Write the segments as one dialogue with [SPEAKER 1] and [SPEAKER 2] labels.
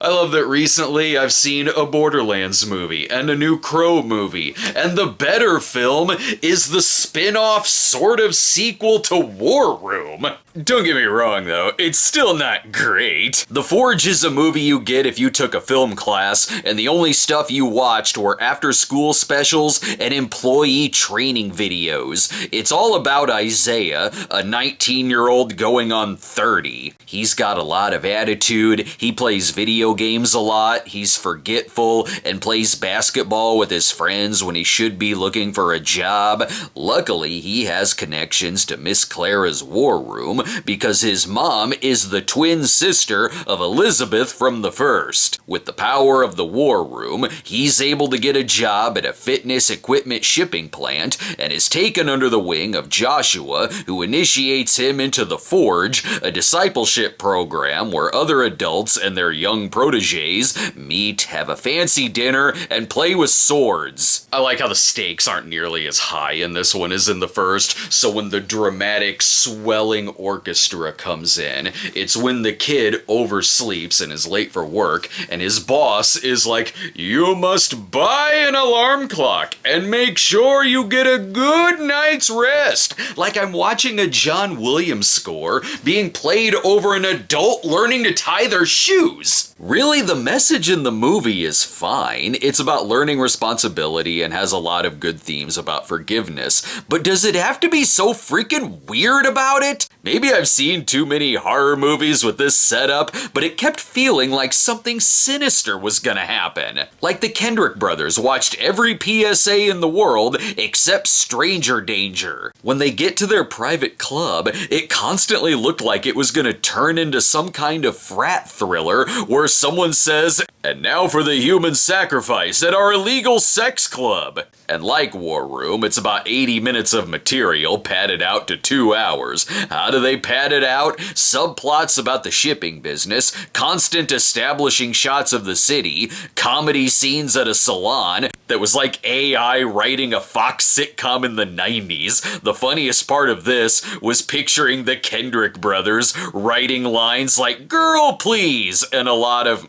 [SPEAKER 1] I love that recently I've seen a Borderlands movie and a new Crow movie, and the better film is the spin-off sort of sequel to War Room. Don't get me wrong though, it's still not great. The Forge is a movie you get if you took a film class and the only stuff you watched were after-school specials and employee training videos. It's all about Isaiah, a 19-year-old going on 30. He's got a lot of attitude, he plays video games a lot, he's forgetful, and plays basketball with his friends when he should be looking for a job. Luckily, he has connections to Miss Clara's war room because his mom is the twin sister of Elizabeth from the first. With the power of the war room, he's able to get a job at a fitness equipment shipping plant and is taken under the wing of Joshua, who initiates him into the Forge, a discipleship program where other adults and their young proteges meet, have a fancy dinner, and play with swords. I like how the stakes aren't nearly as high in this one as in the first, so when the dramatic, swelling orchestra comes in, it's when the kid oversleeps and is late for work, and his boss is like, "You must buy an alarm clock and make sure you get a good night's rest." Like I'm watching a John Williams score being played over an adult learning to tie their shoes. Really, the message in the movie is fine. It's about learning responsibility and has a lot of good themes about forgiveness. But does it have to be so freaking weird about it? Maybe I've seen too many horror movies with this setup, but it kept feeling like something sinister was gonna happen. Like the Kendrick Brothers watched every PSA in the world except Stranger Danger. When they get to their private club, it constantly looked like it was gonna turn into some kind of frat thriller where someone says, "And now for the human sacrifice at our illegal sex club." And like War Room, it's about 80 minutes of material padded out to 2 hours. How do they pad it out? Subplots about the shipping business, constant establishing shots of the city, comedy scenes at a salon that was like AI writing a Fox sitcom in the 90s. The funniest part of this was picturing the Kendrick brothers writing lines like, "Girl, please," and a lot of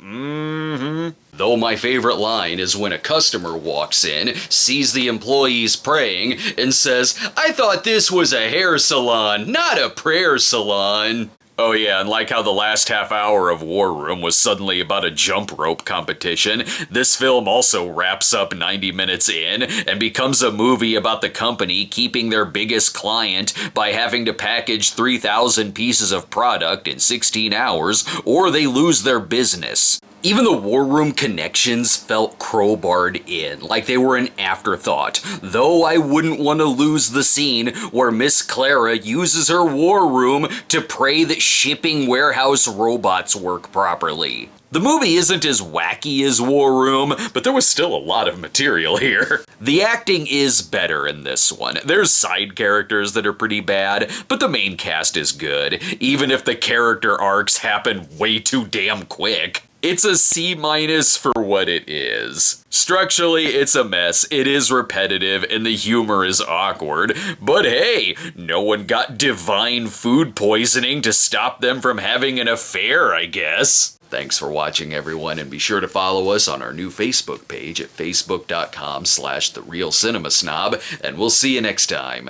[SPEAKER 1] Though my favorite line is when a customer walks in, sees the employees praying, and says, "I thought this was a hair salon, not a prayer salon." Oh yeah, and like how the last half hour of War Room was suddenly about a jump rope competition, this film also wraps up 90 minutes in and becomes a movie about the company keeping their biggest client by having to package 3,000 pieces of product in 16 hours or they lose their business. Even the War Room connections felt crowbarred in, like they were an afterthought, though I wouldn't want to lose the scene where Miss Clara uses her War Room to pray that shipping warehouse robots work properly. The movie isn't as wacky as War Room, but there was still a lot of material here. The acting is better in this one. There's side characters that are pretty bad, but the main cast is good, even if the character arcs happen way too damn quick. It's a C- for what it is. Structurally, it's a mess, it is repetitive, and the humor is awkward. But hey, no one got divine food poisoning to stop them from having an affair, I guess. Thanks for watching, everyone, and be sure to follow us on our new Facebook page at facebook.com/therealcinemasnob, and we'll see you next time.